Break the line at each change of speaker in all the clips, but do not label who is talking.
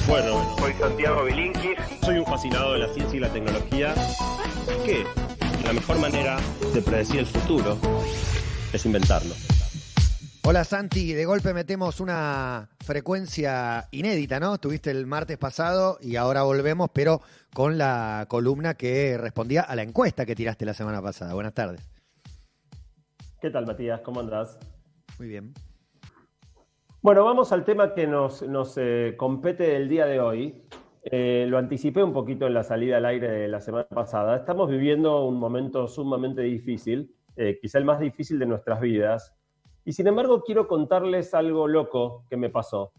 Bueno,
Soy Santiago Bilinkis.
soy un fascinado de la ciencia y la tecnología. Que la mejor manera de predecir el futuro es inventarlo.
Hola Santi, de golpe metemos una frecuencia inédita, ¿no? Estuviste el martes pasado y ahora volvemos, pero con la columna que respondía a la encuesta que tiraste la semana pasada. Buenas tardes.
¿Qué tal, Matías? ¿Cómo andás?
Muy bien.
Bueno, vamos al tema que nos compete del día de hoy. Lo anticipé un poquito en la salida al aire de la semana pasada. Estamos viviendo un momento sumamente difícil, quizá el más difícil de nuestras vidas. Y sin embargo, quiero contarles algo loco que me pasó.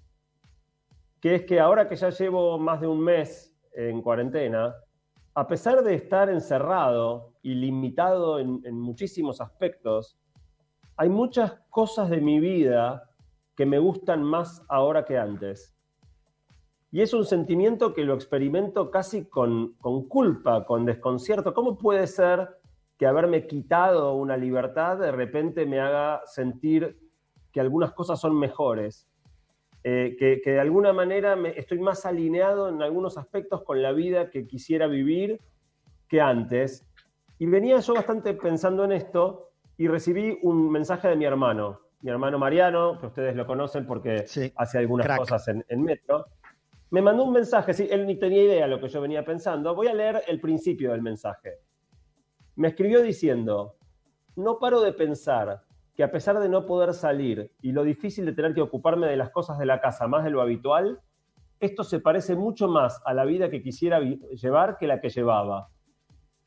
Que es que ahora que ya llevo más de un mes en cuarentena, a pesar de estar encerrado y limitado en muchísimos aspectos, hay muchas cosas de mi vida que me gustan más ahora que antes. Y es un sentimiento que lo experimento casi con culpa, con desconcierto. ¿Cómo puede ser que haberme quitado una libertad de repente me haga sentir que algunas cosas son mejores? Que de alguna manera estoy más alineado en algunos aspectos con la vida que quisiera vivir que antes. Y venía yo bastante pensando en esto y recibí un mensaje de mi hermano Mariano, que ustedes lo conocen porque
Sí,
hace algunas
crack.
cosas en Metro. Me mandó un mensaje, sí, él ni tenía idea de lo que yo venía pensando. Voy a leer el principio del mensaje. Me escribió diciendo: no paro de pensar que a pesar de no poder salir y lo difícil de tener que ocuparme de las cosas de la casa más de lo habitual, esto se parece mucho más a la vida que quisiera llevar que la que llevaba.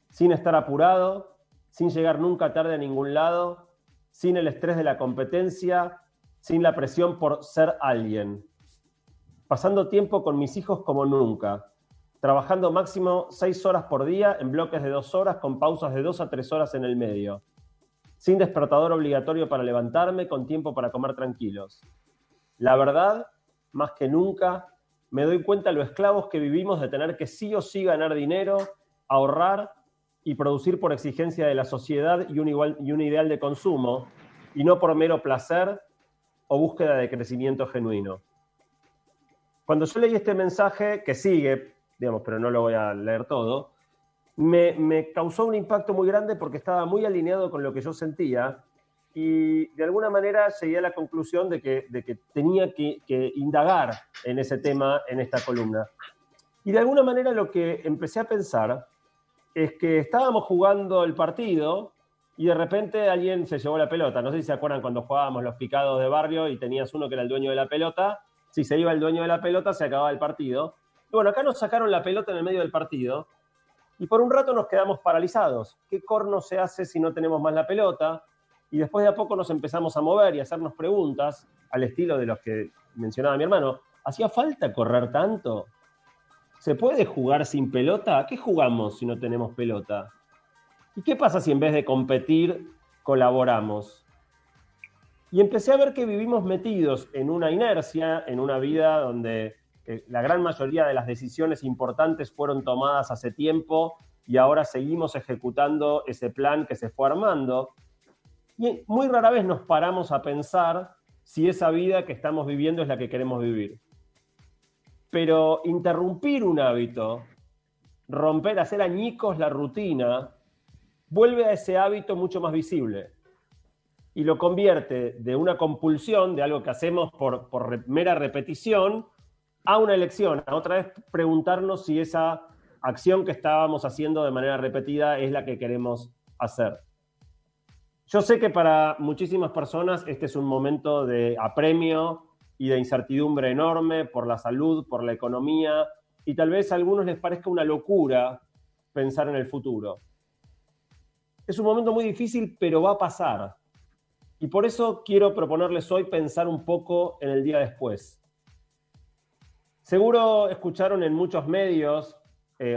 Sin estar apurado, sin llegar nunca tarde a ningún lado, sin el estrés de la competencia, sin la presión por ser alguien. Pasando tiempo con mis hijos como nunca, trabajando máximo 6 horas por día en bloques de 2 horas con pausas de 2 a 3 horas en el medio. Sin despertador obligatorio para levantarme, con tiempo para comer tranquilos. La verdad, más que nunca, me doy cuenta lo esclavos que vivimos de tener que sí o sí ganar dinero, ahorrar y producir por exigencia de la sociedad y un ideal de consumo, y no por mero placer o búsqueda de crecimiento genuino. Cuando yo leí este mensaje, que sigue, digamos, pero no lo voy a leer todo, me causó un impacto muy grande porque estaba muy alineado con lo que yo sentía y de alguna manera llegué a la conclusión de que tenía que indagar en ese tema en esta columna. Y de alguna manera lo que empecé a pensar es que estábamos jugando el partido y de repente alguien se llevó la pelota. No sé si se acuerdan cuando jugábamos los picados de barrio y tenías uno que era el dueño de la pelota. Si se iba el dueño de la pelota, se acababa el partido. Y bueno, acá nos sacaron la pelota en el medio del partido y por un rato nos quedamos paralizados. ¿Qué corno se hace si no tenemos más la pelota? Y después de a poco nos empezamos a mover y a hacernos preguntas al estilo de los que mencionaba mi hermano. ¿Hacía falta correr tanto? ¿Se puede jugar sin pelota? ¿A qué jugamos si no tenemos pelota? ¿Y qué pasa si en vez de competir colaboramos? Y empecé a ver que vivimos metidos en una inercia, en una vida donde la gran mayoría de las decisiones importantes fueron tomadas hace tiempo y ahora seguimos ejecutando ese plan que se fue armando. Y muy rara vez nos paramos a pensar si esa vida que estamos viviendo es la que queremos vivir. Pero interrumpir un hábito, romper, hacer añicos la rutina, vuelve a ese hábito mucho más visible y lo convierte de una compulsión, de algo que hacemos por mera repetición, a una elección, a otra vez preguntarnos si esa acción que estábamos haciendo de manera repetida es la que queremos hacer. Yo sé que para muchísimas personas este es un momento de apremio y de incertidumbre enorme por la salud, por la economía, y tal vez a algunos les parezca una locura pensar en el futuro. Es un momento muy difícil, pero va a pasar. Y por eso quiero proponerles hoy pensar un poco en el día después. Seguro escucharon en muchos medios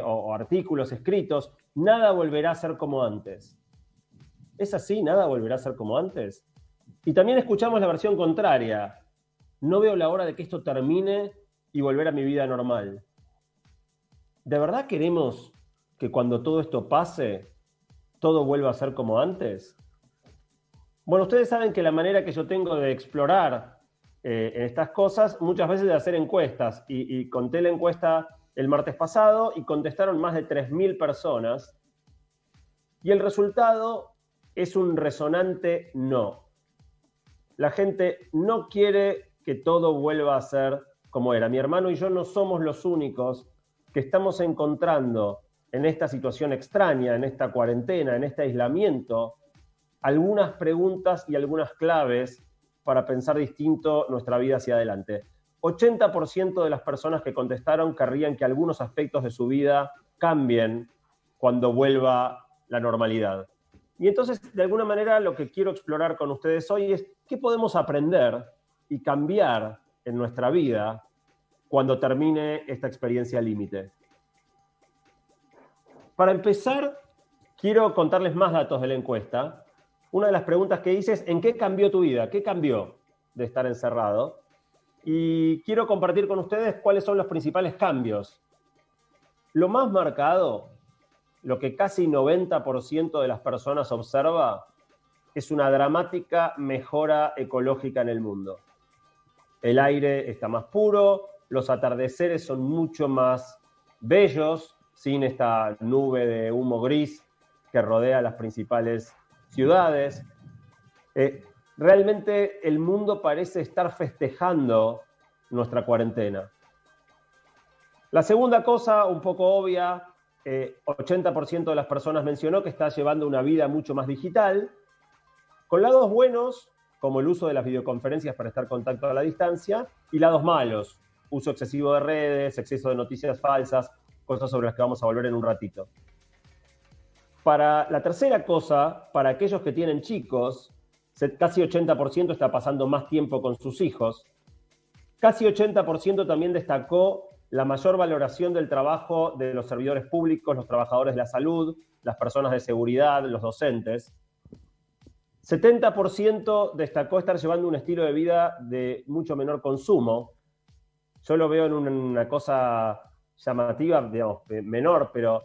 o artículos escritos, nada volverá a ser como antes. ¿Es así? ¿Nada volverá a ser como antes? Y también escuchamos la versión contraria. No veo la hora de que esto termine y volver a mi vida normal. ¿De verdad queremos que cuando todo esto pase, todo vuelva a ser como antes? Bueno, ustedes saben que la manera que yo tengo de explorar en estas cosas, muchas veces de hacer encuestas. Y conté la encuesta el martes pasado y contestaron más de 3.000 personas. Y el resultado es un resonante no. La gente no quiere que todo vuelva a ser como era. Mi hermano y yo no somos los únicos que estamos encontrando en esta situación extraña, en esta cuarentena, en este aislamiento, algunas preguntas y algunas claves para pensar distinto nuestra vida hacia adelante. 80% de las personas que contestaron querrían que algunos aspectos de su vida cambien cuando vuelva la normalidad. Y entonces, de alguna manera, lo que quiero explorar con ustedes hoy es qué podemos aprender y cambiar en nuestra vida cuando termine esta experiencia límite. Para empezar, quiero contarles más datos de la encuesta. Una de las preguntas que hice es, ¿en qué cambió tu vida? ¿Qué cambió de estar encerrado? Y quiero compartir con ustedes cuáles son los principales cambios. Lo más marcado, lo que casi 90% de las personas observa, es una dramática mejora ecológica en el mundo. El aire está más puro, los atardeceres son mucho más bellos, sin esta nube de humo gris que rodea las principales ciudades. Realmente el mundo parece estar festejando nuestra cuarentena. La segunda cosa, un poco obvia, 80% de las personas mencionó que está llevando una vida mucho más digital, con lados buenos, como el uso de las videoconferencias para estar en contacto a la distancia, y lados malos, uso excesivo de redes, exceso de noticias falsas, cosas sobre las que vamos a volver en un ratito. Para la tercera cosa, para aquellos que tienen chicos, casi 80% está pasando más tiempo con sus hijos. Casi 80% también destacó la mayor valoración del trabajo de los servidores públicos, los trabajadores de la salud, las personas de seguridad, los docentes. 70% destacó estar llevando un estilo de vida de mucho menor consumo. Yo lo veo en una cosa llamativa, digamos, menor, pero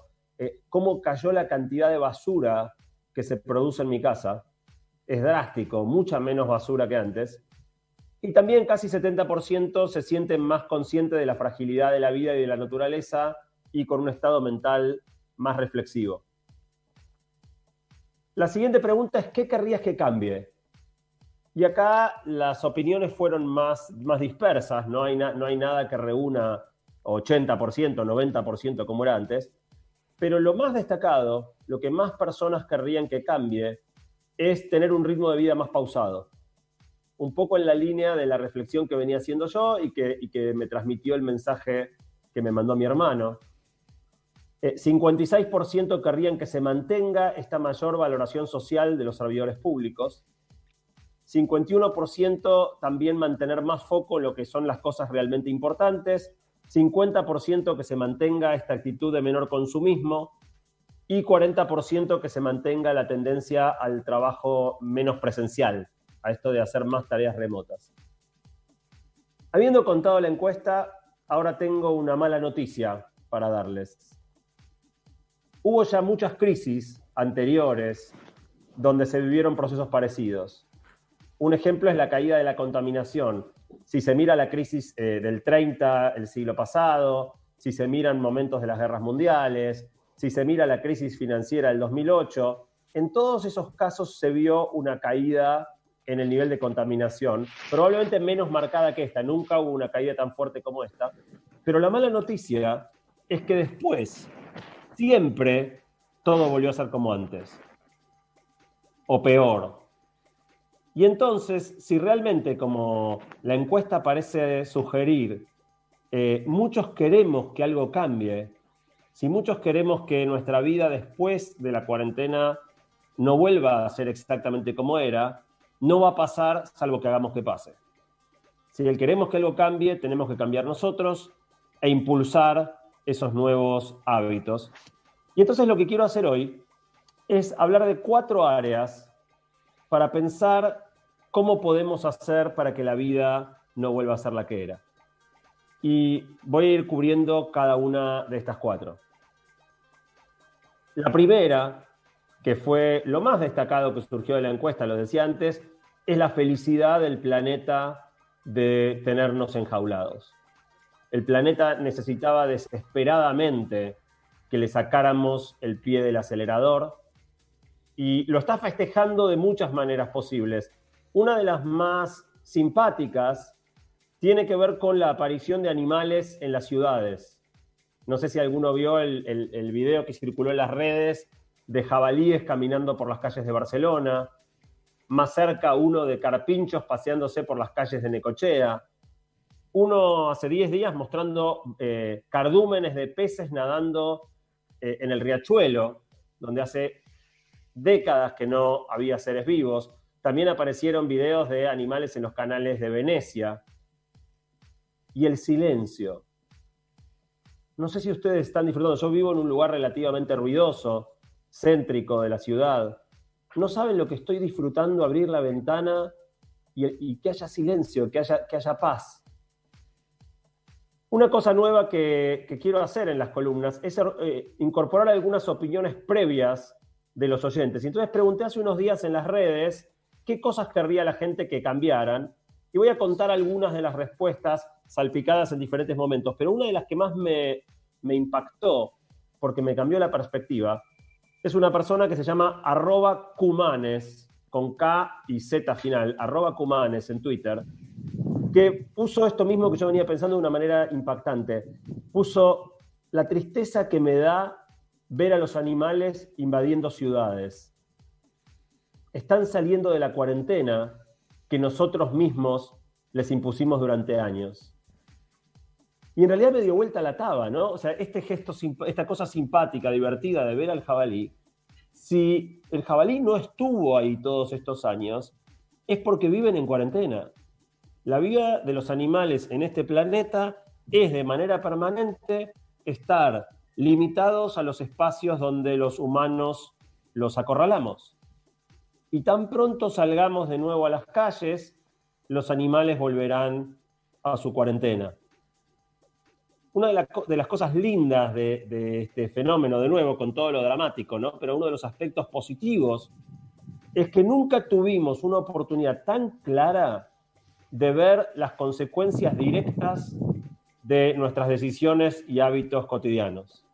cómo cayó la cantidad de basura que se produce en mi casa. Es drástico, mucha menos basura que antes. Y también casi 70% se sienten más conscientes de la fragilidad de la vida y de la naturaleza y con un estado mental más reflexivo. La siguiente pregunta es, ¿qué querrías que cambie? Y acá las opiniones fueron más dispersas, no hay nada que reúna 80%, 90% como era antes, pero lo más destacado, lo que más personas querrían que cambie, es tener un ritmo de vida más pausado. Un poco en la línea de la reflexión que venía haciendo yo y que me transmitió el mensaje que me mandó mi hermano. 56% querrían que se mantenga esta mayor valoración social de los servidores públicos. 51% también mantener más foco en lo que son las cosas realmente importantes. 50% que se mantenga esta actitud de menor consumismo. Y 40% que se mantenga la tendencia al trabajo menos presencial, a esto de hacer más tareas remotas. Habiendo contado la encuesta, ahora tengo una mala noticia para darles. Hubo ya muchas crisis anteriores donde se vivieron procesos parecidos. Un ejemplo es la caída de la contaminación. Si se mira la crisis del 30, el siglo pasado, si se miran momentos de las guerras mundiales, si se mira la crisis financiera del 2008, en todos esos casos se vio una caída en el nivel de contaminación, probablemente menos marcada que esta, nunca hubo una caída tan fuerte como esta, pero la mala noticia es que después siempre todo volvió a ser como antes, o peor. Y entonces, si realmente, como la encuesta parece sugerir, muchos queremos que algo cambie, si muchos queremos que nuestra vida después de la cuarentena no vuelva a ser exactamente como era, no va a pasar salvo que hagamos que pase. Si queremos que algo cambie, tenemos que cambiar nosotros e impulsar esos nuevos hábitos. Y entonces lo que quiero hacer hoy es hablar de 4 áreas para pensar cómo podemos hacer para que la vida no vuelva a ser la que era. Y voy a ir cubriendo cada una de estas 4. La primera, que fue lo más destacado que surgió de la encuesta, lo decía antes, es la felicidad del planeta de tenernos enjaulados. El planeta necesitaba desesperadamente que le sacáramos el pie del acelerador y lo está festejando de muchas maneras posibles. Una de las más simpáticas tiene que ver con la aparición de animales en las ciudades. No sé si alguno vio el video que circuló en las redes de jabalíes caminando por las calles de Barcelona, más cerca uno de carpinchos paseándose por las calles de Necochea, uno hace 10 días mostrando cardúmenes de peces nadando en el riachuelo, donde hace décadas que no había seres vivos. También aparecieron videos de animales en los canales de Venecia. Y el silencio. No sé si ustedes están disfrutando. Yo vivo en un lugar relativamente ruidoso, céntrico de la ciudad. No saben lo que estoy disfrutando, abrir la ventana y que haya silencio, que haya paz. Una cosa nueva que quiero hacer en las columnas es incorporar algunas opiniones previas de los oyentes. Y entonces pregunté hace unos días en las redes qué cosas querría la gente que cambiaran. Y voy a contar algunas de las respuestas salpicadas en diferentes momentos. Pero una de las que más me impactó, porque me cambió la perspectiva, es una persona que se llama @Cumanes, con K y Z final, @Cumanes en Twitter, que puso esto mismo que yo venía pensando de una manera impactante. Puso la tristeza que me da ver a los animales invadiendo ciudades. Están saliendo de la cuarentena que nosotros mismos les impusimos durante años. Y en realidad me dio vuelta la taba, ¿no? O sea, este gesto, esta cosa simpática, divertida de ver al jabalí, si el jabalí no estuvo ahí todos estos años, es porque viven en cuarentena. La vida de los animales en este planeta es de manera permanente estar limitados a los espacios donde los humanos los acorralamos. Y tan pronto salgamos de nuevo a las calles, los animales volverán a su cuarentena. Una de las cosas lindas de este fenómeno, de nuevo, con todo lo dramático, ¿no? Pero uno de los aspectos positivos es que nunca tuvimos una oportunidad tan clara de ver las consecuencias directas de nuestras decisiones y hábitos cotidianos.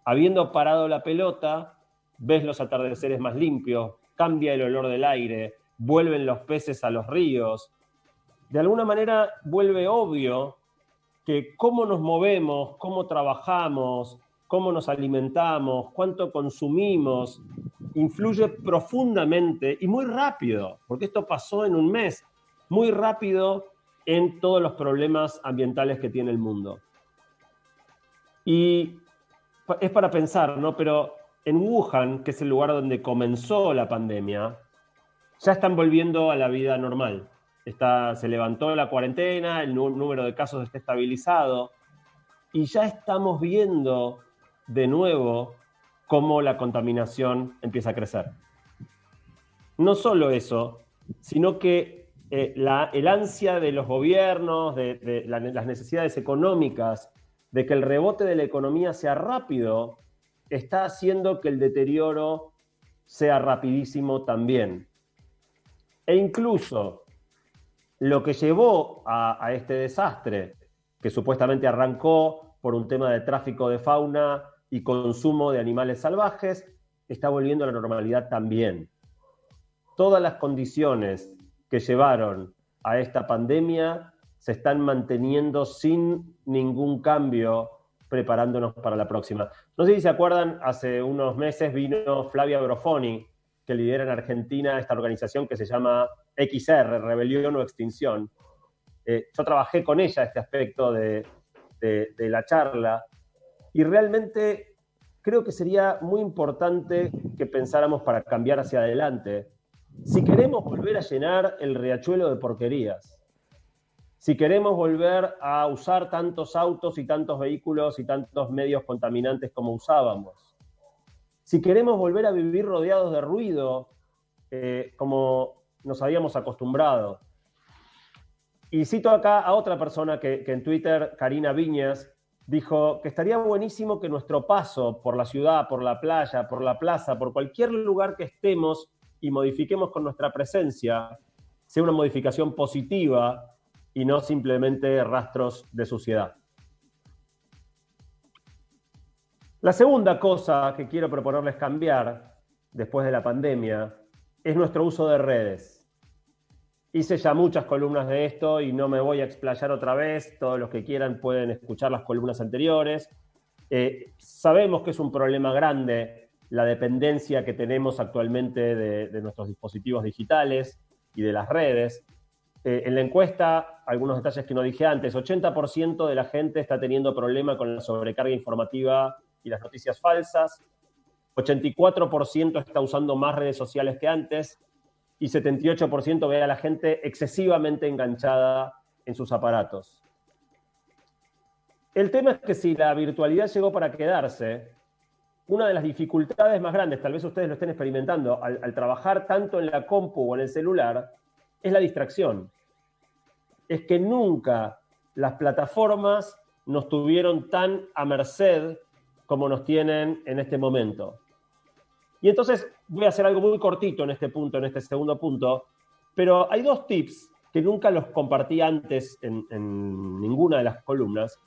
Habiendo parado la pelota, ves los atardeceres más limpios, cambia el olor del aire, vuelven los peces a los ríos. De alguna manera vuelve obvio que cómo nos movemos, cómo trabajamos, cómo nos alimentamos, cuánto consumimos, influye profundamente y muy rápido, porque esto pasó en un mes, muy rápido en todos los problemas ambientales que tiene el mundo. Y es para pensar, ¿no? Pero en Wuhan, que es el lugar donde comenzó la pandemia, ya están volviendo a la vida normal. Se levantó la cuarentena, el número de casos está estabilizado y ya estamos viendo de nuevo cómo la contaminación empieza a crecer. No solo eso, sino que el ansia de los gobiernos, de las necesidades económicas, de que el rebote de la economía sea rápido, está haciendo que el deterioro sea rapidísimo también. E incluso lo que llevó a este desastre, que supuestamente arrancó por un tema de tráfico de fauna y consumo de animales salvajes, está volviendo a la normalidad también. Todas las condiciones que llevaron a esta pandemia se están manteniendo sin ningún cambio, preparándonos para la próxima. No sé si se acuerdan, hace unos meses vino Flavia Brofoni, que lidera en Argentina esta organización que se llama XR, Rebelión o Extinción. Yo trabajé con ella este aspecto de la charla y realmente creo que sería muy importante que pensáramos para cambiar hacia adelante. Si queremos volver a llenar el riachuelo de porquerías, si queremos volver a usar tantos autos y tantos vehículos y tantos medios contaminantes como usábamos, si queremos volver a vivir rodeados de ruido como nos habíamos acostumbrado. Y cito acá a otra persona que en Twitter, Karina Viñas, dijo que estaría buenísimo que nuestro paso por la ciudad, por la playa, por la plaza, por cualquier lugar que estemos y modifiquemos con nuestra presencia, sea una modificación positiva y no simplemente rastros de suciedad. La segunda cosa que quiero proponerles cambiar después de la pandemia es nuestro uso de redes. Hice ya muchas columnas de esto y no me voy a explayar otra vez. Todos los que quieran pueden escuchar las columnas anteriores. Sabemos que es un problema grande la dependencia que tenemos actualmente de nuestros dispositivos digitales y de las redes. En la encuesta, algunos detalles que no dije antes, 80% de la gente está teniendo problema con la sobrecarga informativa y las noticias falsas, 84% está usando más redes sociales que antes y 78% ve a la gente excesivamente enganchada en sus aparatos. El tema es que si la virtualidad llegó para quedarse, una de las dificultades más grandes, tal vez ustedes lo estén experimentando, al trabajar tanto en la compu o en el celular, es la distracción. Es que nunca las plataformas nos tuvieron tan a merced como nos tienen en este momento. Y entonces voy a hacer algo muy cortito en este punto, en este segundo punto, pero hay dos tips que nunca los compartí antes en ninguna de las columnas,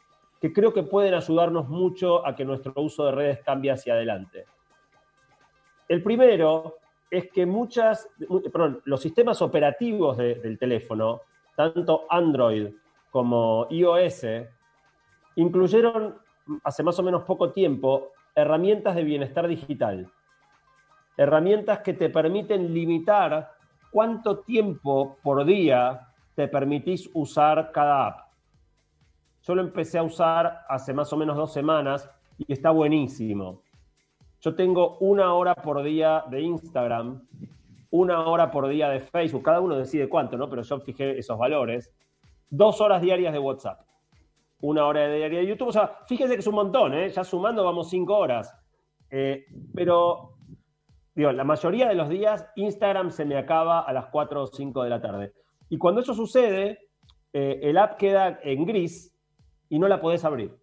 que creo que pueden ayudarnos mucho a que nuestro uso de redes cambie hacia adelante. El primero es que los sistemas operativos del teléfono, tanto Android como iOS, incluyeron hace más o menos poco tiempo herramientas de bienestar digital. Herramientas que te permiten limitar cuánto tiempo por día te permitís usar cada app. Yo lo empecé a usar hace más o menos 2 semanas y está buenísimo. Yo tengo 1 hora por día de Instagram, 1 hora por día de Facebook, cada uno decide cuánto, ¿no? Pero yo fijé esos valores. 2 horas diarias de WhatsApp, 1 hora diaria de YouTube. O sea, fíjense que es un montón, ¿eh? Ya sumando vamos 5 horas. Pero, digo, la mayoría de los días Instagram se me acaba a las 4 o 5 de la tarde. Y cuando eso sucede, el app queda en gris y no la podés abrir.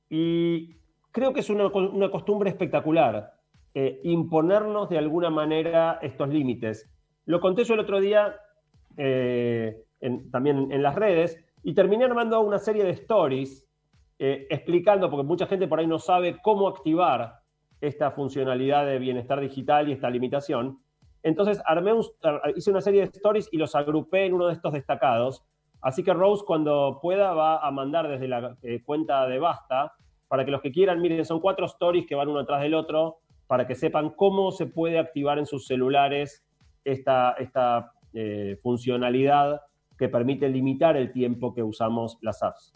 Y creo que es una costumbre espectacular, imponernos de alguna manera estos límites. Lo conté yo el otro día también en las redes y terminé armando una serie de stories explicando, porque mucha gente por ahí no sabe cómo activar esta funcionalidad de bienestar digital y esta limitación. Entonces hice una serie de stories y los agrupé en uno de estos destacados. Así que Rose, cuando pueda, va a mandar desde la cuenta de Basta, para que los que quieran, miren, son 4 stories que van uno atrás del otro, para que sepan cómo se puede activar en sus celulares esta funcionalidad que permite limitar el tiempo que usamos las apps.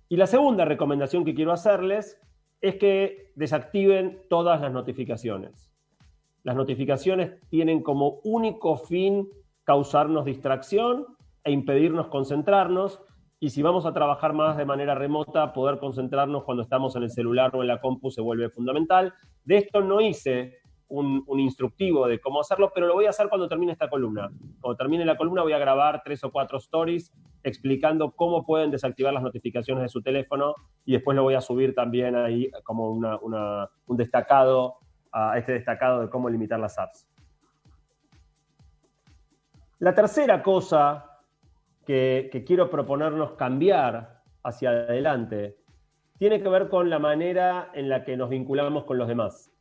Y la segunda recomendación que quiero hacerles es que desactiven todas las notificaciones. Las notificaciones tienen como único fin causarnos distracción e impedirnos concentrarnos, y si vamos a trabajar más de manera remota, poder concentrarnos cuando estamos en el celular o en la compu se vuelve fundamental. De esto no hice un instructivo de cómo hacerlo, pero lo voy a hacer cuando termine esta columna. Cuando termine la columna voy a grabar 3 o 4 stories explicando cómo pueden desactivar las notificaciones de su teléfono, y después lo voy a subir también ahí como un destacado, a este destacado de cómo limitar las apps. La tercera cosa que quiero proponernos cambiar hacia adelante tiene que ver con la manera en la que nos vinculamos con los demás.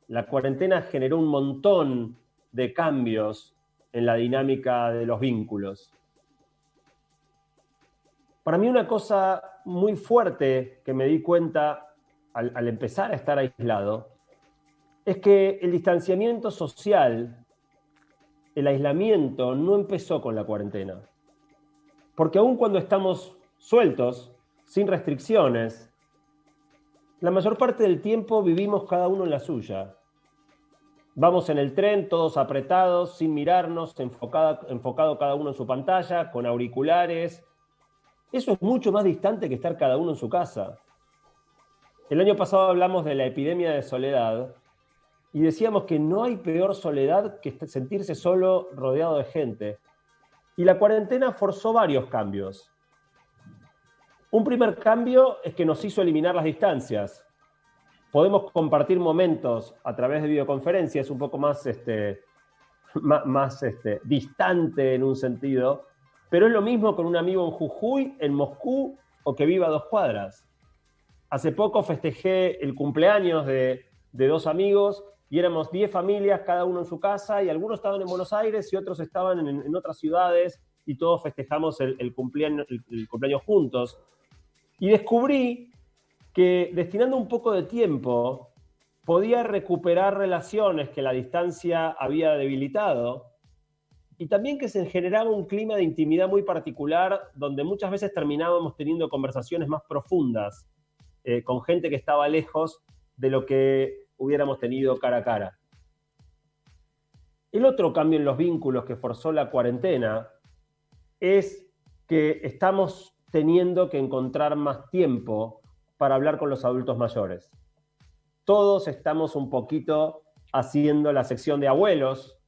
La cuarentena generó un montón de cambios en la dinámica de los vínculos. Para mí una cosa muy fuerte que me di cuenta al empezar a estar aislado es que el distanciamiento social, el aislamiento, no empezó con la cuarentena. Porque aun cuando estamos sueltos, sin restricciones, la mayor parte del tiempo vivimos cada uno en la suya. Vamos en el tren, todos apretados, sin mirarnos, enfocado cada uno en su pantalla, con auriculares. Eso es mucho más distante que estar cada uno en su casa. El año pasado hablamos de la epidemia de soledad y decíamos que no hay peor soledad que sentirse solo rodeado de gente. Y la cuarentena forzó varios cambios. Un primer cambio es que nos hizo eliminar las distancias. Podemos compartir momentos a través de videoconferencias, es un poco más distante en un sentido, pero es lo mismo con un amigo en Jujuy, en Moscú o que viva a 2 cuadras. Hace poco festejé el cumpleaños de 2 amigos y éramos 10 familias, cada uno en su casa, y algunos estaban en Buenos Aires y otros estaban en otras ciudades, y todos festejamos el cumpleaños juntos. Y descubrí que destinando un poco de tiempo podía recuperar relaciones que la distancia había debilitado, y también que se generaba un clima de intimidad muy particular donde muchas veces terminábamos teniendo conversaciones más profundas con gente que estaba lejos de lo que hubiéramos tenido cara a cara. El otro cambio en los vínculos que forzó la cuarentena es que estamos teniendo que encontrar más tiempo para hablar con los adultos mayores. Todos estamos un poquito haciendo la sección de abuelos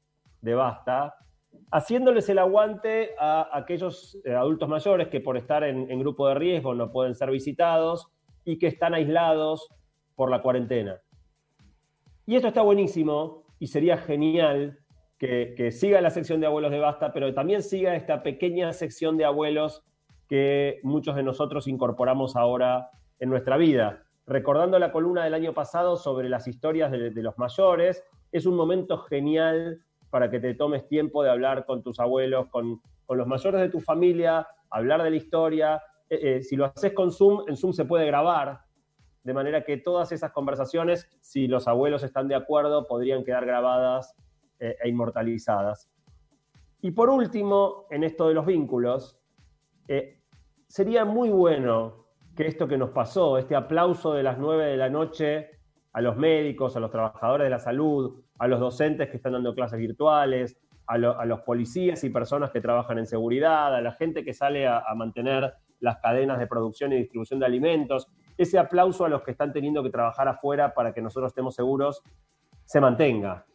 de Basta, haciéndoles el aguante a aquellos adultos mayores que por estar en grupo de riesgo no pueden ser visitados y que están aislados por la cuarentena. Y esto está buenísimo y sería genial que siga la sección de abuelos de Basta, pero también siga esta pequeña sección de abuelos que muchos de nosotros incorporamos ahora en nuestra vida. Recordando la columna del año pasado sobre las historias de los mayores, es un momento genial para que te tomes tiempo de hablar con tus abuelos, con los mayores de tu familia, hablar de la historia. Si lo haces con Zoom, en Zoom se puede grabar, de manera que todas esas conversaciones, si los abuelos están de acuerdo, podrían quedar grabadas e inmortalizadas. Y por último, en esto de los vínculos, sería muy bueno que esto que nos pasó, este aplauso de las 9 de la noche a los médicos, a los trabajadores de la salud, a los docentes que están dando clases virtuales, a los policías y personas que trabajan en seguridad, a la gente que sale a mantener las cadenas de producción y distribución de alimentos, ese aplauso a los que están teniendo que trabajar afuera para que nosotros estemos seguros, se mantenga.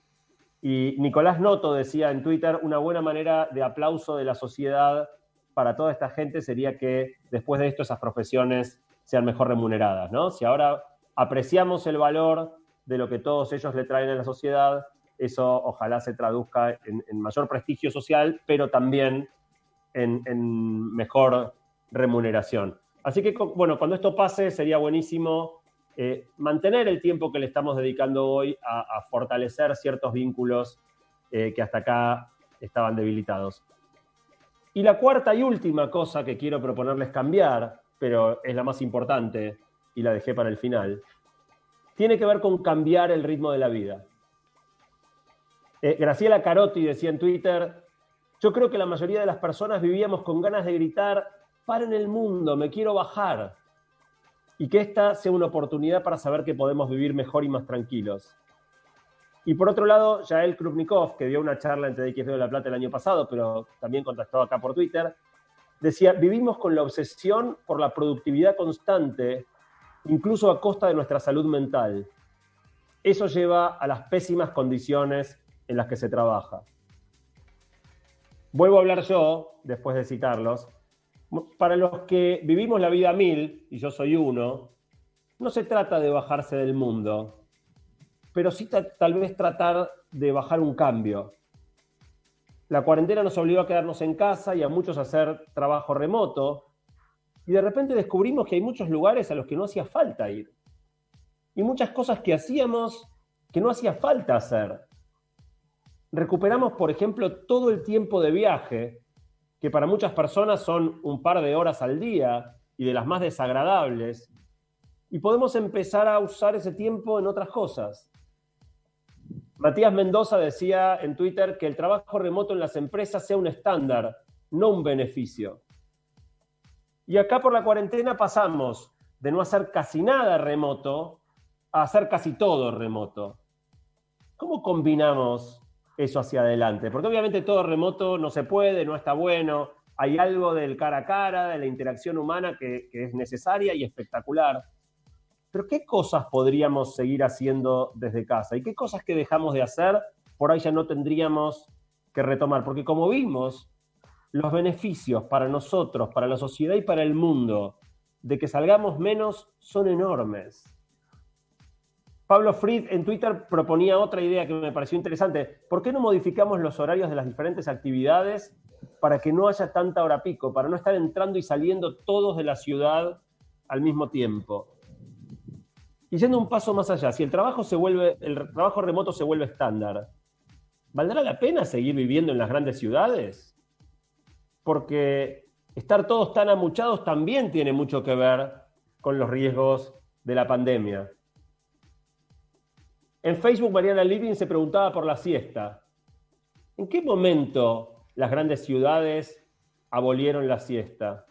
Y Nicolás Noto decía en Twitter, una buena manera de aplauso de la sociedad para toda esta gente sería que después de esto esas profesiones sean mejor remuneradas, ¿no? Si ahora apreciamos el valor de lo que todos ellos le traen a la sociedad, eso ojalá se traduzca en mayor prestigio social, pero también en mejor remuneración. Así que, bueno, cuando esto pase sería buenísimo mantener el tiempo que le estamos dedicando hoy a fortalecer ciertos vínculos que hasta acá estaban debilitados. Y la cuarta y última cosa que quiero proponerles cambiar, pero es la más importante y la dejé para el final, tiene que ver con cambiar el ritmo de la vida. Graciela Carotti decía en Twitter, yo creo que la mayoría de las personas vivíamos con ganas de gritar, paren el mundo, me quiero bajar. Y que esta sea una oportunidad para saber que podemos vivir mejor y más tranquilos. Y por otro lado, Yael Krupnikov, que dio una charla en TDXB de La Plata el año pasado, pero también contactó acá por Twitter, decía, vivimos con la obsesión por la productividad constante, incluso a costa de nuestra salud mental. Eso lleva a las pésimas condiciones en las que se trabaja. Vuelvo a hablar yo, después de citarlos. Para los que vivimos la vida a 1000, y yo soy uno, no se trata de bajarse del mundo, pero sí tal vez tratar de bajar un cambio. La cuarentena nos obligó a quedarnos en casa y a muchos a hacer trabajo remoto, y de repente descubrimos que hay muchos lugares a los que no hacía falta ir, y muchas cosas que hacíamos que no hacía falta hacer. Recuperamos, por ejemplo, todo el tiempo de viaje, que para muchas personas son un par de horas al día y de las más desagradables, y podemos empezar a usar ese tiempo en otras cosas. Matías Mendoza decía en Twitter que el trabajo remoto en las empresas sea un estándar, no un beneficio. Y acá por la cuarentena pasamos de no hacer casi nada remoto a hacer casi todo remoto. ¿Cómo combinamos eso hacia adelante? Porque obviamente todo remoto no se puede, no está bueno. Hay algo del cara a cara, de la interacción humana que es necesaria y espectacular. Pero ¿qué cosas podríamos seguir haciendo desde casa? ¿Y qué cosas que dejamos de hacer por ahí ya no tendríamos que retomar? Porque como vimos, los beneficios para nosotros, para la sociedad y para el mundo de que salgamos menos son enormes. Pablo Fried en Twitter proponía otra idea que me pareció interesante. ¿Por qué no modificamos los horarios de las diferentes actividades para que no haya tanta hora pico, para no estar entrando y saliendo todos de la ciudad al mismo tiempo. Y yendo un paso más allá, si el trabajo remoto se vuelve estándar, ¿valdrá la pena seguir viviendo en las grandes ciudades? Porque estar todos tan amuchados también tiene mucho que ver con los riesgos de la pandemia. En Facebook, Mariana Living se preguntaba por la siesta. ¿En qué momento las grandes ciudades abolieron la siesta?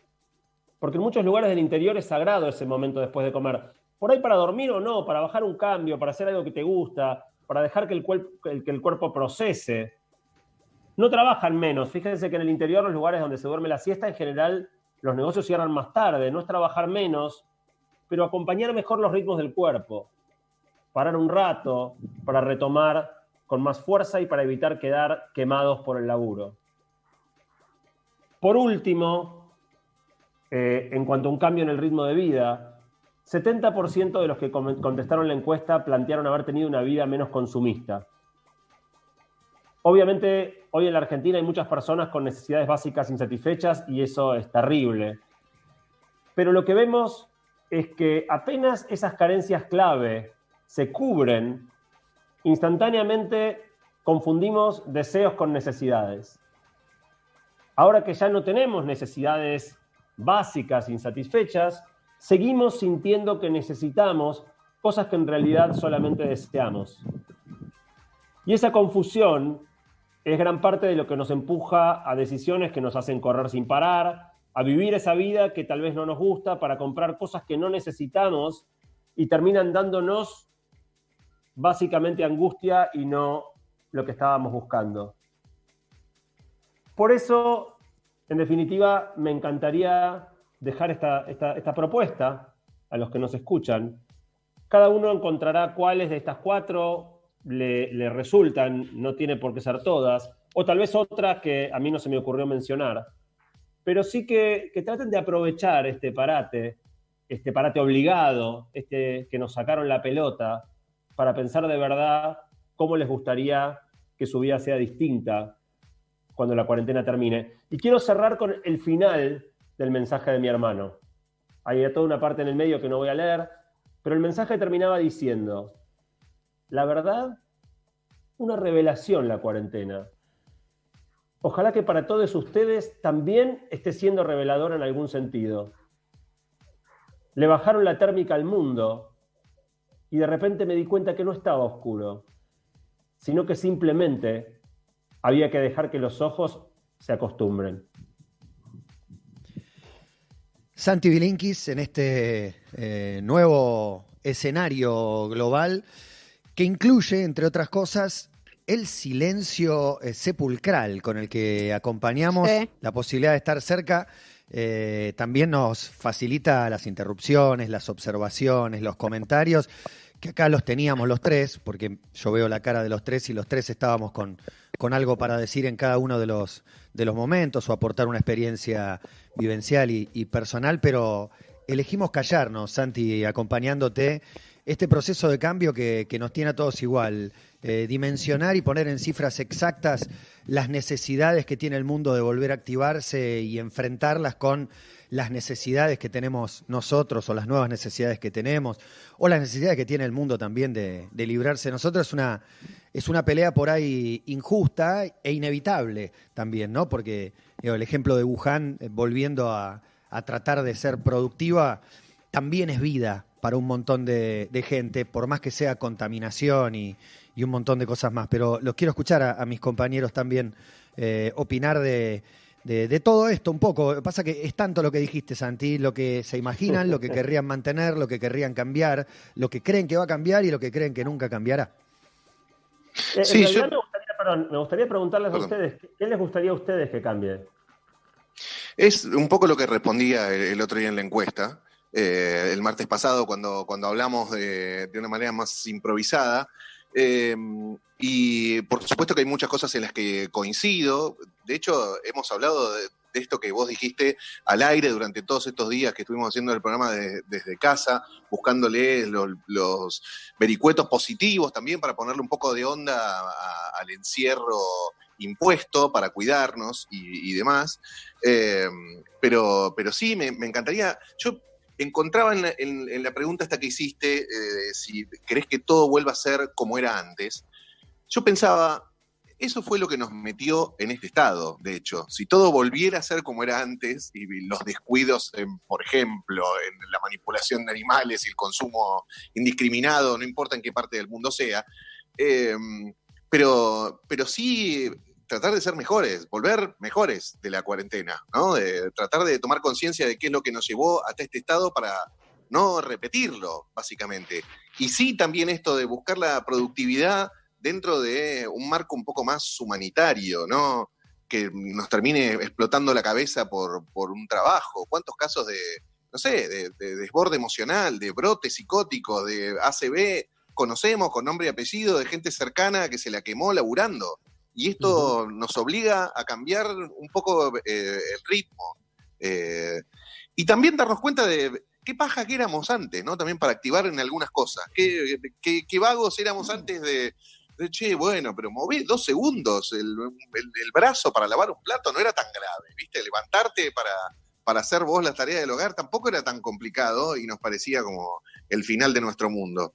Porque en muchos lugares del interior es sagrado ese momento después de comer. Por ahí para dormir o no, para bajar un cambio, para hacer algo que te gusta, para dejar que el cuerpo procese. No trabajan menos. Fíjense que en el interior, los lugares donde se duerme la siesta, en general los negocios cierran más tarde. No es trabajar menos, pero acompañar mejor los ritmos del cuerpo. Parar un rato para retomar con más fuerza y para evitar quedar quemados por el laburo. Por último, en cuanto a un cambio en el ritmo de vida, 70% de los que contestaron la encuesta plantearon haber tenido una vida menos consumista. Obviamente, hoy en la Argentina hay muchas personas con necesidades básicas insatisfechas y eso es terrible. Pero lo que vemos es que apenas esas carencias clave se cubren, instantáneamente confundimos deseos con necesidades. Ahora que ya no tenemos necesidades básicas insatisfechas, seguimos sintiendo que necesitamos cosas que en realidad solamente deseamos. Y esa confusión es gran parte de lo que nos empuja a decisiones que nos hacen correr sin parar, a vivir esa vida que tal vez no nos gusta, para comprar cosas que no necesitamos y terminan dándonos básicamente angustia y no lo que estábamos buscando. Por eso, en definitiva, me encantaría dejar esta propuesta a los que nos escuchan. Cada uno encontrará cuáles de estas 4 le resultan, no tiene por qué ser todas, o tal vez otras que a mí no se me ocurrió mencionar, pero sí que traten de aprovechar este parate obligado, que nos sacaron la pelota, para pensar de verdad cómo les gustaría que su vida sea distinta cuando la cuarentena termine. Y quiero cerrar con el final del mensaje de mi hermano. Hay toda una parte en el medio que no voy a leer, pero el mensaje terminaba diciendo: la verdad, una revelación la cuarentena. Ojalá que para todos ustedes también esté siendo revelador en algún sentido. Le bajaron la térmica al mundo y de repente me di cuenta que no estaba oscuro, sino que simplemente había que dejar que los ojos se acostumbren.
Santi Bilinkis en este nuevo escenario global que incluye, entre otras cosas, el silencio sepulcral con el que acompañamos, sí. La posibilidad de estar cerca también nos facilita las interrupciones, las observaciones, los comentarios, que acá los teníamos los tres, porque yo veo la cara de los tres y los tres estábamos con algo para decir en cada uno de los momentos o aportar una experiencia vivencial y personal, pero elegimos callarnos, Santi, acompañándote este proceso de cambio que nos tiene a todos igual, dimensionar y poner en cifras exactas las necesidades que tiene el mundo de volver a activarse y enfrentarlas con las necesidades que tenemos nosotros o las nuevas necesidades que tenemos o las necesidades que tiene el mundo también de librarse de nosotros. Es una pelea por ahí injusta e inevitable también, ¿no? Porque el ejemplo de Wuhan, volviendo a tratar de ser productiva, también es vida para un montón de gente, por más que sea contaminación y un montón de cosas más. Pero los quiero escuchar a mis compañeros también opinar de todo esto un poco. Pasa que es tanto lo que dijiste, Santi, lo que se imaginan, lo que querrían mantener, lo que querrían cambiar, lo que creen que va a cambiar y lo que creen que nunca cambiará.
Sí, me gustaría preguntarles a ustedes, ¿qué les gustaría a ustedes que cambie?
Es un poco lo que respondía el otro día en la encuesta, el martes pasado, cuando hablamos de una manera más improvisada. Y por supuesto que hay muchas cosas en las que coincido. De hecho, hemos hablado de esto que vos dijiste al aire durante todos estos días que estuvimos haciendo el programa desde casa, buscándole los vericuetos positivos también para ponerle un poco de onda al encierro impuesto para cuidarnos y demás. Pero sí, me encantaría. Yo encontraba en la pregunta esta que hiciste, si querés que todo vuelva a ser como era antes. Yo pensaba, eso fue lo que nos metió en este estado, de hecho. Si todo volviera a ser como era antes, y los descuidos, por ejemplo, en la manipulación de animales y el consumo indiscriminado, no importa en qué parte del mundo sea, pero sí tratar de ser mejores, volver mejores de la cuarentena, ¿no? De tratar de tomar conciencia de qué es lo que nos llevó hasta este estado para no repetirlo, básicamente. Y sí también esto de buscar la productividad dentro de un marco un poco más humanitario, ¿no? Que nos termine explotando la cabeza por un trabajo. ¿Cuántos casos de, no sé, de desborde emocional, de brote psicótico, de ACV, conocemos con nombre y apellido de gente cercana que se la quemó laburando? Y esto nos obliga a cambiar un poco el ritmo. Y también darnos cuenta de qué paja que éramos antes, ¿no? También para activar en algunas cosas. Qué vagos éramos antes de che, bueno, pero moví 2 segundos el brazo para lavar un plato no era tan grave, ¿viste? Levantarte para hacer vos la tarea del hogar tampoco era tan complicado y nos parecía como el final de nuestro mundo.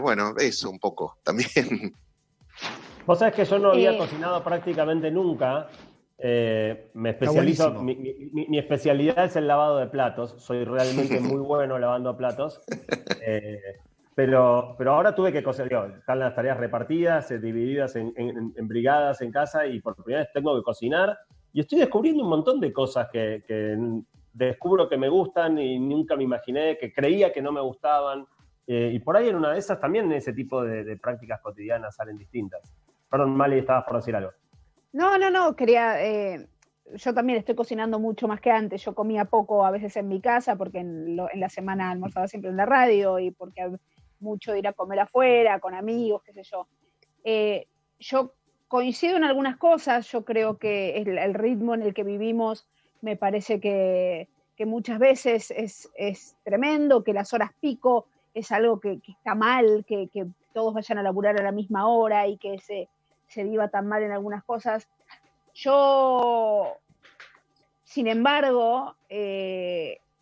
Bueno, eso un poco también.
Vos sabés que yo no había cocinado prácticamente nunca. Me especializo, mi especialidad es el lavado de platos. Soy realmente muy bueno lavando platos. Pero ahora tuve que cocinar. Están las tareas repartidas, divididas en brigadas en casa y por primera vez tengo que cocinar. Y estoy descubriendo un montón de cosas que descubro que me gustan y nunca me imaginé, que creía que no me gustaban. Y por ahí en una de esas también ese tipo de prácticas cotidianas salen distintas. Perdón, Mali, estabas por decir algo.
No, quería... yo también estoy cocinando mucho más que antes. Yo comía poco a veces en mi casa porque en la semana almorzaba siempre en la radio y porque mucho de ir a comer afuera, con amigos, qué sé yo. Yo coincido en algunas cosas. Yo creo que el ritmo en el que vivimos me parece que muchas veces es tremendo, que las horas pico es algo que está mal, que todos vayan a laburar a la misma hora y que se viva tan mal en algunas cosas. Yo, sin embargo,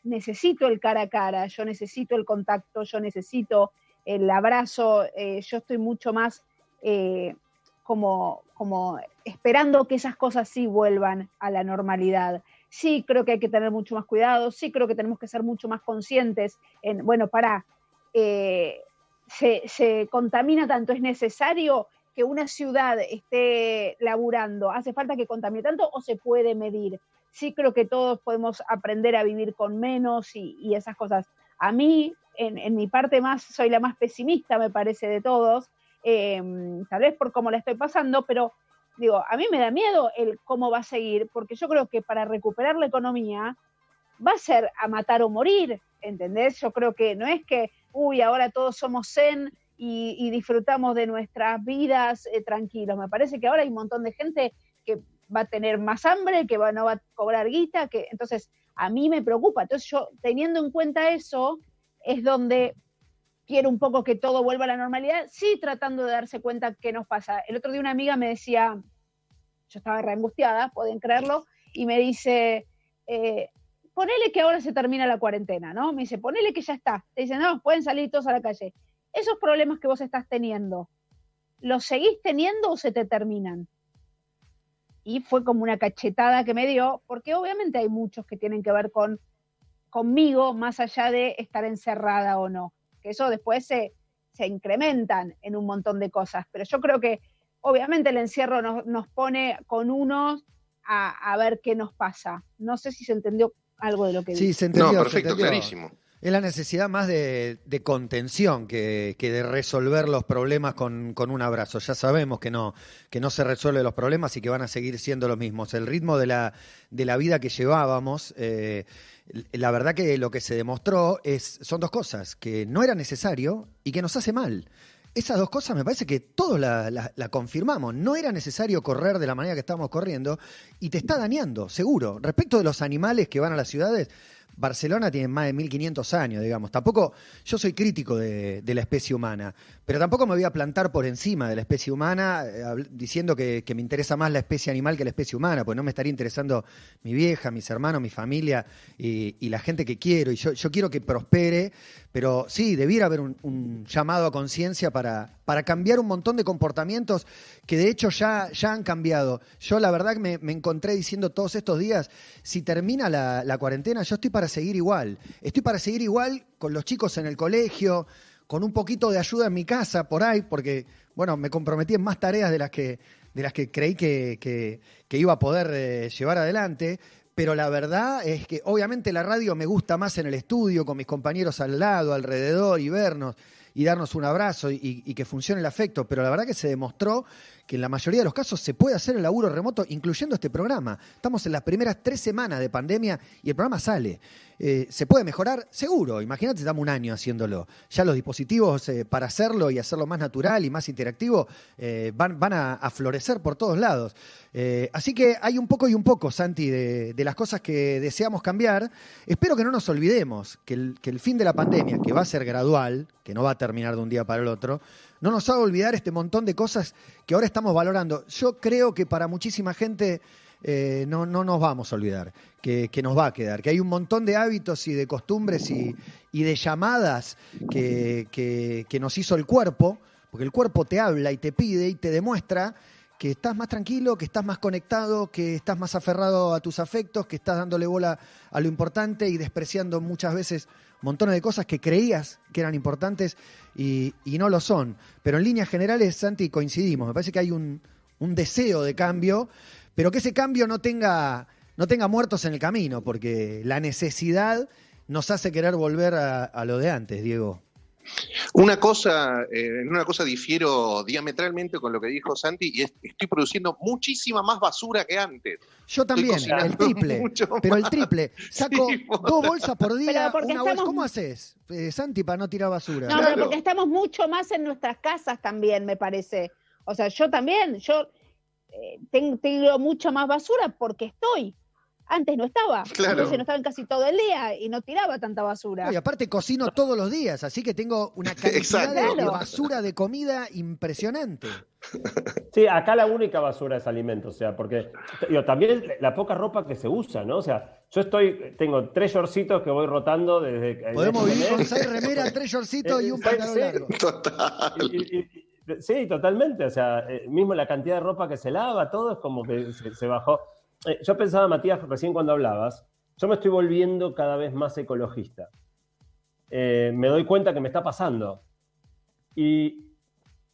necesito el cara a cara, yo necesito el contacto, yo necesito el abrazo, yo estoy mucho más como esperando que esas cosas sí vuelvan a la normalidad. Sí creo que hay que tener mucho más cuidado, sí creo que tenemos que ser mucho más conscientes en, bueno, se contamina tanto, es necesario que una ciudad esté laburando, ¿hace falta que contamine tanto o se puede medir? Sí creo que todos podemos aprender a vivir con menos y esas cosas. A mí, en mi parte más, soy la más pesimista, me parece, de todos, tal vez por cómo la estoy pasando, pero digo, a mí me da miedo el cómo va a seguir, porque yo creo que para recuperar la economía va a ser a matar o morir, ¿entendés? Yo creo que no es que, ahora todos somos zen y disfrutamos de nuestras vidas tranquilos. Me parece que ahora hay un montón de gente que va a tener más hambre, que no va a cobrar guita, entonces a mí me preocupa. Entonces yo, teniendo en cuenta eso, es donde quiero un poco que todo vuelva a la normalidad, sí tratando de darse cuenta qué nos pasa. El otro día una amiga me decía, yo estaba re angustiada, pueden creerlo, y me dice, ponele que ahora se termina la cuarentena, ¿no? Me dice, ponele que ya está. Te dice, no, pueden salir todos a la calle. Esos problemas que vos estás teniendo, ¿los seguís teniendo o se te terminan? Y fue como una cachetada que me dio, porque obviamente hay muchos que tienen que ver conmigo, más allá de estar encerrada o no. Que eso después se incrementan en un montón de cosas. Pero yo creo que obviamente el encierro nos pone con unos a ver qué nos pasa. No sé si se entendió algo de lo que dije.
Sí, se entendió.
No, perfecto, clarísimo.
Es la necesidad más de contención que de resolver los problemas con un abrazo. Ya sabemos que no se resuelven los problemas y que van a seguir siendo los mismos. El ritmo de la vida que llevábamos, la verdad que lo que se demostró son 2 cosas, que no era necesario y que nos hace mal. Esas 2 cosas me parece que todos la confirmamos. No era necesario correr de la manera que estábamos corriendo y te está dañando, seguro. Respecto de los animales que van a las ciudades, Barcelona tiene más de 1500 años, digamos. Tampoco, yo soy crítico de la especie humana, pero tampoco me voy a plantar por encima de la especie humana diciendo que me interesa más la especie animal que la especie humana, pues no me estaría interesando mi vieja, mis hermanos, mi familia y la gente que quiero. Y yo quiero que prospere, pero sí, debiera haber un llamado a conciencia para cambiar un montón de comportamientos que de hecho ya han cambiado. Yo la verdad que me encontré diciendo todos estos días, si termina la cuarentena, yo estoy para seguir igual. Estoy para seguir igual con los chicos en el colegio, con un poquito de ayuda en mi casa por ahí, porque, bueno, me comprometí en más tareas de las que creí que iba a poder llevar adelante. Pero la verdad es que obviamente la radio me gusta más en el estudio, con mis compañeros al lado, alrededor, y vernos y darnos un abrazo y que funcione el afecto. Pero la verdad que se demostró que en la mayoría de los casos se puede hacer el laburo remoto, incluyendo este programa. Estamos en las primeras 3 semanas de pandemia y el programa sale. ¿Se puede mejorar? Seguro. Imagínate, estamos un año haciéndolo. Ya los dispositivos para hacerlo y hacerlo más natural y más interactivo van a florecer por todos lados. Así que hay un poco y un poco, Santi, de las cosas que deseamos cambiar. Espero que no nos olvidemos que el fin de la pandemia, que va a ser gradual, que no va a terminar de un día para el otro, no nos haga olvidar este montón de cosas que ahora estamos valorando. Yo creo que para muchísima gente no nos vamos a olvidar, que nos va a quedar, que hay un montón de hábitos y de costumbres y de llamadas que nos hizo el cuerpo, porque el cuerpo te habla y te pide y te demuestra que estás más tranquilo, que estás más conectado, que estás más aferrado a tus afectos, que estás dándole bola a lo importante y despreciando muchas veces montones de cosas que creías que eran importantes y no lo son. Pero en líneas generales, Santi, coincidimos. Me parece que hay un deseo de cambio, pero que ese cambio no tenga muertos en el camino, porque la necesidad nos hace querer volver a lo de antes, Diego.
En una cosa difiero diametralmente con lo que dijo Santi, y estoy produciendo muchísima más basura que antes.
Yo también, el triple, pero el triple. Saco 2 bolsas por día, una bolsa. ¿Cómo haces, Santi, para no tirar basura?
No, pero porque estamos mucho más en nuestras casas también, me parece. O sea, yo también, tengo mucha más basura porque estoy. Antes no estaba,
claro.
Entonces no estaba en casi todo el día y no tiraba tanta basura.
No, y aparte cocino todos los días, así que tengo una cantidad de basura de comida impresionante.
Sí, acá la única basura es alimento, o sea, porque también la poca ropa que se usa, ¿no? O sea, tengo 3 shortcitos que voy rotando desde...
Podemos vivir con 6 remeras, 3 shortcitos y un pantalón largo.
Total.
Sí, totalmente, o sea, mismo la cantidad de ropa que se lava, todo es como que se bajó. Yo pensaba, Matías, recién cuando hablabas, yo me estoy volviendo cada vez más ecologista. Me doy cuenta que me está pasando. Y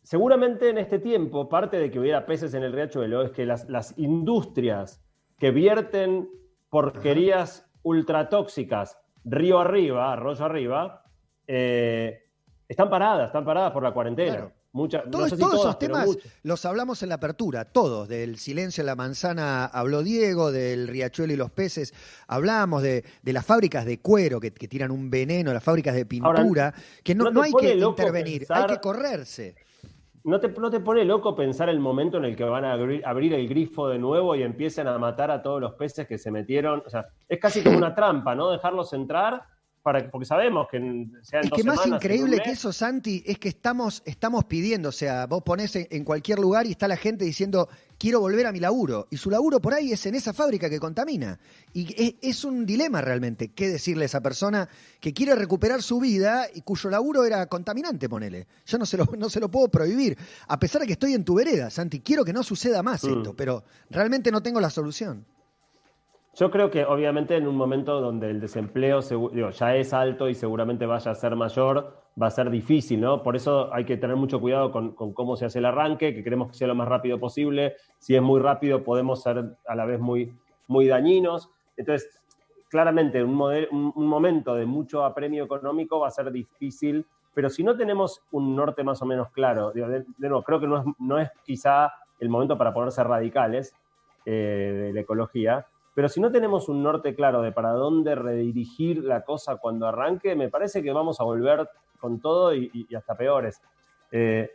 seguramente en este tiempo, parte de que hubiera peces en el riachuelo, es que las industrias que vierten porquerías ultratóxicas arroyo arriba, están paradas por la cuarentena.
Claro.
No sé si
todos
todas,
esos temas los hablamos en la apertura, todos, del silencio en la manzana habló Diego, del riachuelo y los peces, hablamos de las fábricas de cuero que tiran un veneno, las fábricas de pintura, ahora, que no hay que intervenir, hay que correrse.
¿No te pone loco pensar el momento en el que van a abrir el grifo de nuevo y empiecen a matar a todos los peces que se metieron? O sea, es casi como una trampa, ¿no? Dejarlos entrar porque sabemos que sean 2 semanas.
Es que más increíble que eso, Santi, es que estamos pidiendo, o sea, vos ponés en cualquier lugar y está la gente diciendo, quiero volver a mi laburo, y su laburo por ahí es en esa fábrica que contamina. Y es un dilema realmente, qué decirle a esa persona que quiere recuperar su vida y cuyo laburo era contaminante, ponele. Yo no se lo puedo prohibir, a pesar de que estoy en tu vereda, Santi, quiero que no suceda más esto, pero realmente no tengo la solución.
Yo creo que obviamente en un momento donde el desempleo ya es alto y seguramente vaya a ser mayor, va a ser difícil, ¿no? Por eso hay que tener mucho cuidado con cómo se hace el arranque, que queremos que sea lo más rápido posible. Si es muy rápido podemos ser a la vez muy, muy dañinos. Entonces, claramente un momento de mucho apremio económico va a ser difícil, pero si no tenemos un norte más o menos claro, de nuevo, creo que no es quizá el momento para ponerse radicales de la ecología. Pero si no tenemos un norte claro de para dónde redirigir la cosa cuando arranque, me parece que vamos a volver con todo y hasta peores. De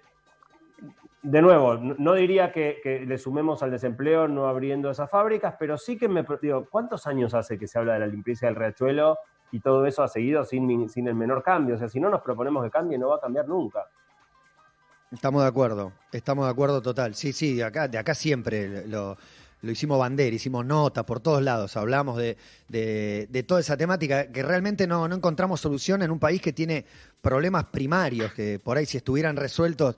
nuevo, no diría que le sumemos al desempleo no abriendo esas fábricas, pero sí que ¿cuántos años hace que se habla de la limpieza del riachuelo y todo eso ha seguido sin el menor cambio. O sea, si no nos proponemos que cambie, no va a cambiar nunca.
Estamos de acuerdo total. Sí, de acá siempre lo hicimos bandera, hicimos notas por todos lados, hablamos de toda esa temática que realmente no encontramos solución en un país que tiene problemas primarios, que por ahí si estuvieran resueltos,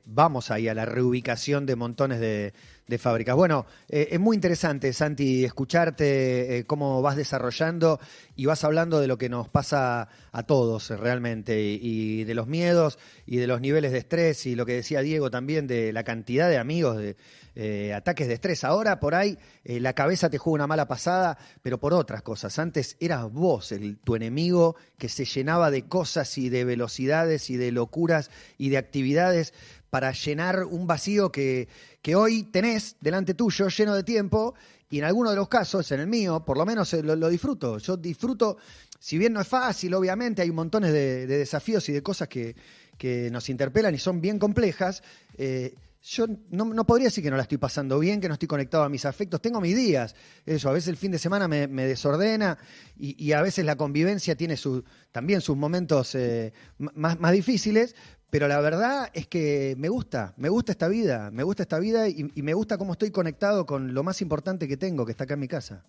vamos ahí a la reubicación de montones de fábricas. Bueno, es muy interesante, Santi, escucharte cómo vas desarrollando y vas hablando de lo que nos pasa a todos realmente, y de los miedos y de los niveles de estrés, y lo que decía Diego también de la cantidad de amigos de ataques de estrés. Ahora por ahí la cabeza te juega una mala pasada, pero por otras cosas. Antes eras vos tu enemigo, que se llenaba de cosas y de velocidades y de locuras y de actividades para llenar un vacío que hoy tenés delante tuyo, lleno de tiempo, y en algunos de los casos, en el mío, por lo menos lo disfruto. Yo disfruto, si bien no es fácil, obviamente, hay montones de desafíos y de cosas que nos interpelan y son bien complejas. Yo no podría decir que no la estoy pasando bien, que no estoy conectado a mis afectos. Tengo mis días. Eso, a veces el fin de semana me desordena y a veces la convivencia tiene también sus momentos más difíciles. Pero la verdad es que me gusta esta vida, y me gusta cómo estoy conectado con lo más importante que tengo, que está acá en mi casa.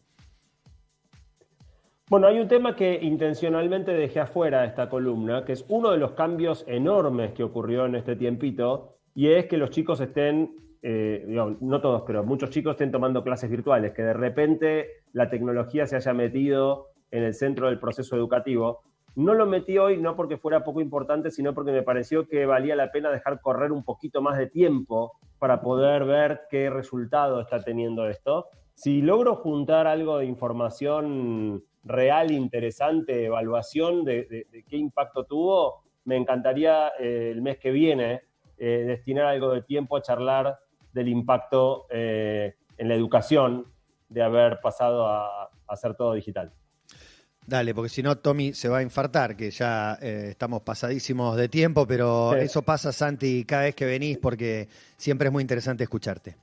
Bueno, hay un tema que intencionalmente dejé afuera de esta columna, que es uno de los cambios enormes que ocurrió en este tiempito, y es que los chicos estén, no todos, pero muchos chicos estén tomando clases virtuales, que de repente la tecnología se haya metido en el centro del proceso educativo. No lo metí hoy no porque fuera poco importante, sino porque me pareció que valía la pena dejar correr un poquito más de tiempo para poder ver qué resultado está teniendo esto. Si logro juntar algo de información real, interesante, evaluación de qué impacto tuvo, me encantaría el mes que viene destinar algo de tiempo a charlar del impacto en la educación de haber pasado a hacer todo digital.
Dale, porque si no, Tommy se va a infartar, que ya estamos pasadísimos de tiempo, pero eso pasa, Santi, cada vez que venís, porque siempre es muy interesante escucharte.